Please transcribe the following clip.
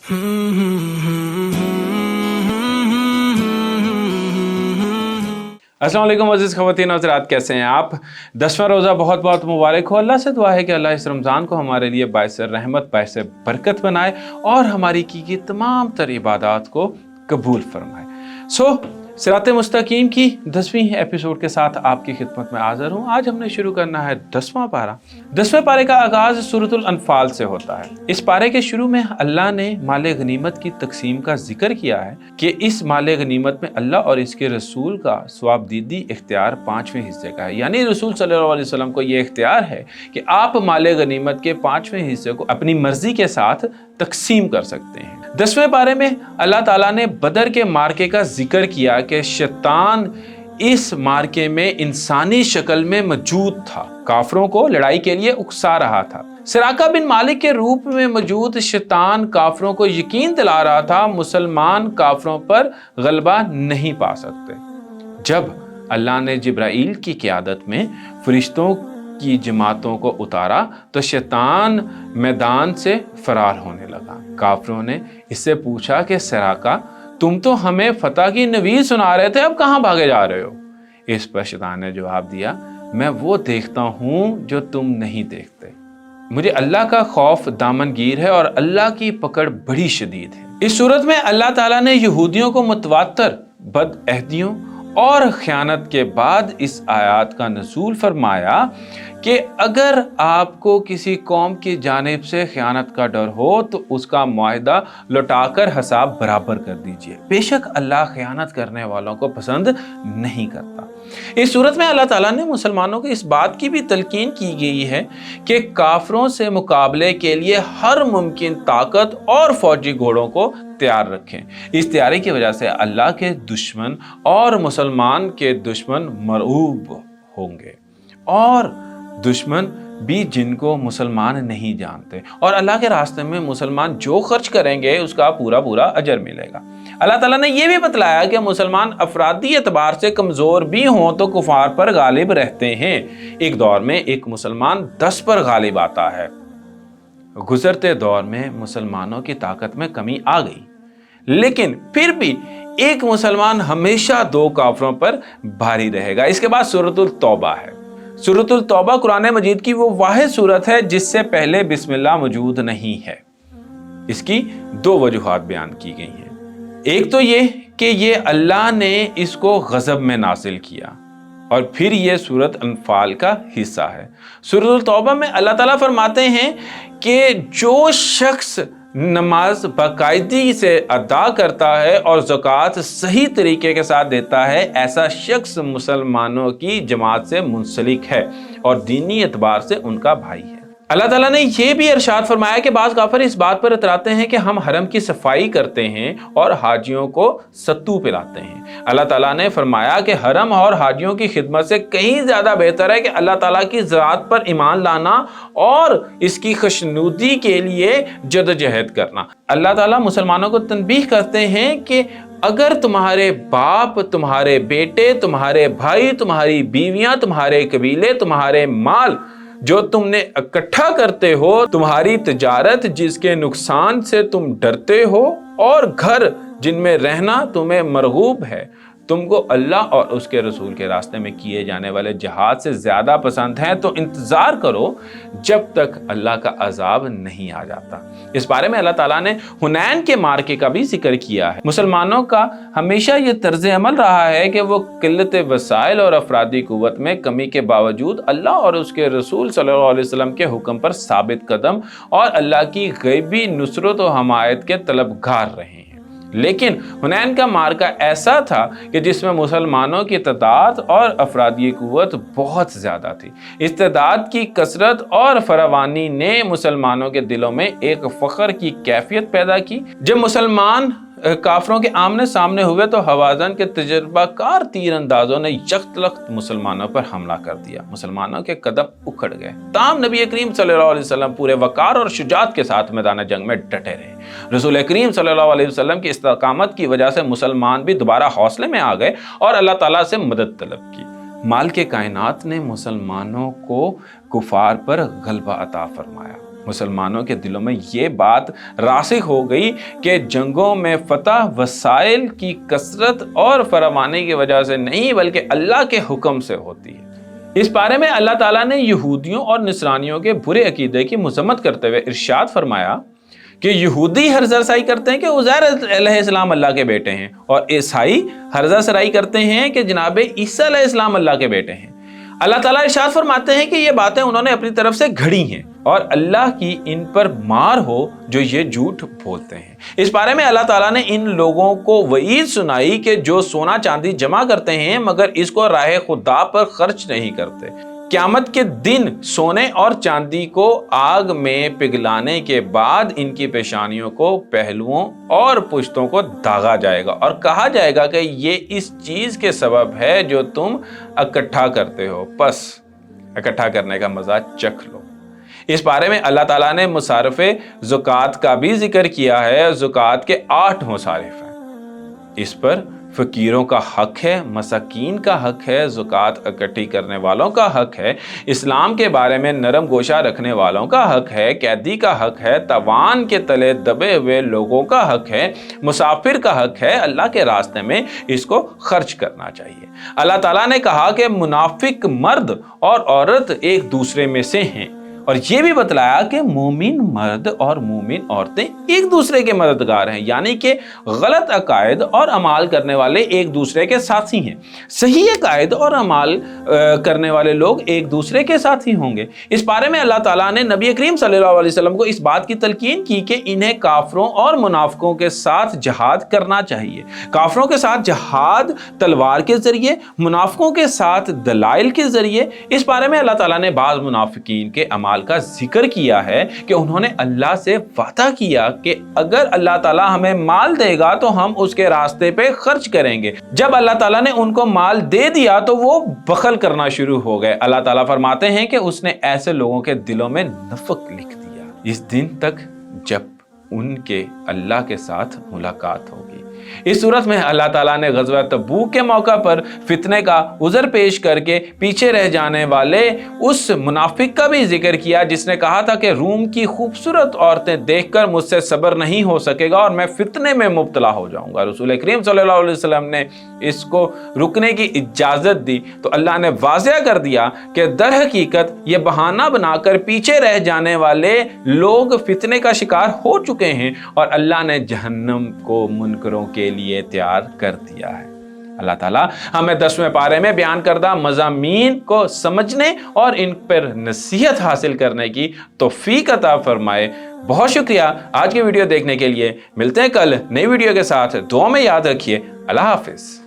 अस्सलाम वालेकुम अज़ीज़ ख़वातीन और हज़रात, कैसे हैं आप। 10वां रोज़ा बहुत बहुत मुबारक हो। अल्लाह से दुआ है कि अल्लाह इस रमज़ान को हमारे लिए बाइस रहमत बाइस बरकत बनाए और हमारी की तमाम तर इबादत को कबूल फरमाए। सिराते मुस्तकीम की 10वीं एपिसोड के साथ आपकी खिदमत में हाज़िर हूँ। आज हमने शुरू करना है 10वां पारा। 10वें पारे का आगाज़ सूरतुल अनफाल से होता है। इस पारे के शुरू में अल्लाह ने माले गनीमत की तकसीम का जिक्र किया है कि इस माले गनीमत में अल्लाह और इसके रसूल का स्वाबदीदी इख्तियार 5वें हिस्से का है। यानी रसूल सल्लल्लाहु अलैहि वसल्लम को ये इख्तियार है कि आप माले गनीमत के 5वें हिस्से को अपनी मर्जी के साथ तकसीम कर सकते हैं। 10वें पारे में अल्लाह ताला ने बदर के मार्के का जिक्र किया कि शैतान इस मार्के में इंसानी शक्ल में मौजूद था, काफरों को लड़ाई के लिए उकसा रहा था। सिराका बिन मालिक के रूप में मौजूद शैतान काफरों को यकीन दिला रहा था मुसलमान काफरों पर गलबा नहीं पा सकते। जब अल्लाह ने जिब्राइल की क़ियादत में फरिश्तों की जमातों को उतारा तो शैतान मैदान से फरार होने लगा। काफरों ने इससे पूछा कि सिराका, तुम तो हमें फतह की नवीद सुना रहे थे, अब कहाँ भागे जा रहे हो। इस पर शैतान ने जवाब दिया, मैं वो देखता हूँ जो तुम नहीं देखते। मुझे अल्लाह का खौफ दामनगीर है और अल्लाह की पकड़ बड़ी शदीद है। इस सूरत में अल्लाह ताला ने यहूदियों को मुतवातर बदअहदियों और ख़यानत के बाद इस आयत का नज़ूल फरमाया कि अगर आपको किसी कौम की जानिब से ख़यानत का डर हो तो उसका मुआहदा लौटाकर हिसाब बराबर कर दीजिए। बेशक अल्लाह ख़यानत करने वालों को पसंद नहीं करता। इस सूरत में अल्लाह ताला ने मुसलमानों को इस बात की भी तलकीन की गई है कि काफरों से मुकाबले के लिए हर मुमकिन ताकत और फौजी घोड़ों को तैयार रखें। इस तैयारी की वजह से अल्लाह के दुश्मन और मुसलमान के दुश्मन मरऊब होंगे और दुश्मन भी जिनको मुसलमान नहीं जानते, और अल्लाह के रास्ते में मुसलमान जो खर्च करेंगे उसका पूरा पूरा अजर मिलेगा। अल्लाह ताला ने यह भी बतलाया कि मुसलमान अफरादी एतबार से कमज़ोर भी हों तो कुफार पर गालिब रहते हैं। एक दौर में एक मुसलमान 10 पर गालिब आता है। गुजरते दौर में मुसलमानों की ताकत में कमी आ गई, लेकिन फिर भी एक मुसलमान हमेशा 2 काफरों पर भारी रहेगा। इसके बाद सूरतुल तौबा है। सूरतुल तौबा कुरान मजीद की वो वाहिद सूरत है जिससे पहले बिस्मिल्लाह मौजूद नहीं है। इसकी 2 वजूहात बयान की गई हैं। एक तो ये कि ये अल्लाह ने इसको गज़ब में नासिल किया, और फिर ये सूरत अनफाल का हिस्सा है। सूरतुल तौबा में अल्लाह ताला फरमाते हैं कि जो शख्स नमाज बाकायदगी से अदा करता है और ज़कात सही तरीके के साथ देता है, ऐसा शख्स मुसलमानों की जमात से मुंसलिक है और दीनी एतबार से उनका भाई है। अल्लाह ताला ने यह भी इरशाद फरमाया कि बाज़ काफिर इस बात पर इतराते हैं कि हम हरम की सफाई करते हैं और हाजियों को सत्तू पिलाते हैं। अल्लाह ताला ने फरमाया कि हरम और हाजियों की खिदमत से कहीं ज़्यादा बेहतर है कि अल्लाह ताला की ज़ात पर ईमान लाना और इसकी खुशनुदी के लिए जदोजहद करना। अल्लाह ताला मुसलमानों को तनबीह करते हैं कि अगर तुम्हारे बाप, तुम्हारे बेटे, तुम्हारे भाई, तुम्हारी बीवियां, तुम्हारे कबीले, तुम्हारे माल जो तुमने इकट्ठा करते हो, तुम्हारी तिजारत जिसके नुकसान से तुम डरते हो, और घर जिनमें रहना तुम्हें मरगूब है, तुमको अल्लाह और उसके रसूल के रास्ते में किए जाने वाले जिहाद से ज़्यादा पसंद हैं, तो इंतज़ार करो जब तक अल्लाह का अजाब नहीं आ जाता। इस बारे में अल्लाह ताला ने हुनैन के मार्के का भी जिक्र किया है। मुसलमानों का हमेशा ये तर्ज अमल रहा है कि वो किल्लत वसाइल और अफरादी कुव्वत में कमी के बावजूद अल्लाह और उसके रसूल सल्लल्लाहु अलैहि वसल्लम के हुक्म पर साबित कदम और अल्लाह की गैबी नुसरत और हमायत के तलबगार रहे हैं। लेकिन हुनैन का मार्का ऐसा था कि जिसमें मुसलमानों की तादाद और अफरादी कुव्वत बहुत ज़्यादा थी। इस तादाद की कसरत और फरावानी ने मुसलमानों के दिलों में एक फ़ख्र की कैफियत पैदा की। जब मुसलमान काफरों के आमने सामने हुए तो हवाज़न के तजर्बाकार तीरंदाजों ने यकतलख्त मुसलमानों पर हमला कर दिया। मुसलमानों के कदम उखड़ गए। ताम नबी करीम सल्लल्लाहु अलैहि वसल्लम पूरे वकार और शुजात के साथ मैदान जंग में डटे रहे। रसूल करीम सल्लल्लाहु अलैहि वसल्लम की इस्तकामत की वजह से मुसलमान भी दोबारा हौसले में आ गए और अल्लाह ताला से मदद तलब की। माल के कायनात ने मुसलमानों को कुफार पर गलबा अता फरमाया। मुसलमानों के दिलों में ये बात रासिख हो गई कि जंगों में फतह वसाइल की कसरत और फरावानी की वजह से नहीं बल्कि अल्लाह के हुक्म से होती है। इस बारे में अल्लाह ताला ने यहूदियों और नसरानियों के बुरे अकीदे की मजम्मत करते हुए इरशाद फरमाया कि यहूदी हरज़रसाई करते हैं कि उज़ैर अलैहिस्सलाम अल्लाह के बेटे हैं, और ईसाई हरज़रसाई करते हैं कि जनाब ईसा अलैहिस्सलाम अल्लाह के बेटे हैं। अल्लाह ताला इरशाद फरमाते हैं कि ये बातें उन्होंने अपनी तरफ से घड़ी हैं और अल्लाह की इन पर मार हो जो ये झूठ बोलते हैं। इस बारे में अल्लाह ताला ने इन लोगों को वईद सुनाई कि जो सोना चांदी जमा करते हैं मगर इसको राह खुदा पर खर्च नहीं करते। क़यामत के दिन सोने और चांदी को आग में पिघलाने के बाद इनकी पेशानियों को, पहलुओं और पुश्तों को दागा जाएगा और कहा जाएगा कि ये इस चीज़ के सबब है जो तुम इकट्ठा करते हो, बस इकट्ठा करने का मज़ा चख लो। इस बारे में अल्लाह ताला ने मुसारफ़े ज़कात का भी जिक्र किया है। ज़कात के 8 मुसारिफ हैं। इस पर फ़कीरों का हक है, मसाकीन का हक है, ज़कात इकट्ठी करने वालों का हक है, इस्लाम के बारे में नरम गोशा रखने वालों का हक है, कैदी का हक है, तवान के तले दबे हुए लोगों का हक है, मुसाफिर का हक है। अल्लाह के रास्ते में इसको खर्च करना चाहिए। अल्लाह ताला ने कहा कि मुनाफिक मर्द और औरत एक दूसरे में से हैं, और ये भी बतलाया कि मोमिन मर्द और मोमिन औरतें एक दूसरे के मददगार हैं, यानी कि गलत अकायद और अमाल करने वाले एक दूसरे के साथी हैं, सही अकायद और अमाल करने वाले लोग एक दूसरे के साथी होंगे। इस बारे में अल्लाह ताला ने नबी करीम सल्लल्लाहु अलैहि वसल्लम को इस बात की तलकीन की कि इन्हें काफरों और मुनाफिकों के साथ जहाद करना चाहिए। काफरों के साथ जहाद तलवार के जरिए, मुनाफिकों के साथ दलाइल के जरिए। इस बारे में अल्लाह ताला ने बाज़ मुनाफिकीन के अमाल का जिक्र किया है कि उन्होंने अल्लाह से वादा किया कि अगर अल्लाह ताला हमें माल देगा तो हम उसके रास्ते पे खर्च करेंगे। जब अल्लाह ताला ने उनको माल दे दिया तो वो बखल करना शुरू हो गए। अल्लाह ताला फरमाते हैं कि उसने ऐसे लोगों के दिलों में नफक लिख दिया इस दिन तक जब उनके अल्लाह के साथ मुलाकात होगी। इस सूरत में अल्लाह ताला ने ग़ज़वा तबूक के मौका पर फितने का उज़र पेश करके पीछे रह जाने वाले उस मुनाफिक का भी जिक्र किया जिसने कहा था कि रूम की खूबसूरत औरतें देखकर मुझसे सब्र नहीं हो सकेगा और मैं फितने में मुब्तला हो जाऊंगा। रसूल करीम सल्लल्लाहु अलैहि वसल्लम ने इसको रुकने की इजाज़त दी तो अल्लाह ने वाज़िया कर दिया कि दर हकीकत ये बहाना बनाकर पीछे रह जाने वाले लोग फितने का शिकार हो चुके हैं और अल्लाह ने जहन्नम को मुनकरों के लिए तैयार कर दिया है। अल्लाह ताला हमें 10वें पारे में बयान करदा मज़ामीन को समझने और इन पर नसीहत हासिल करने की तौफीक अता फरमाए। बहुत शुक्रिया आज की वीडियो देखने के लिए। मिलते हैं कल नई वीडियो के साथ। दुआ में याद रखिए। अल्लाह हाफिज़।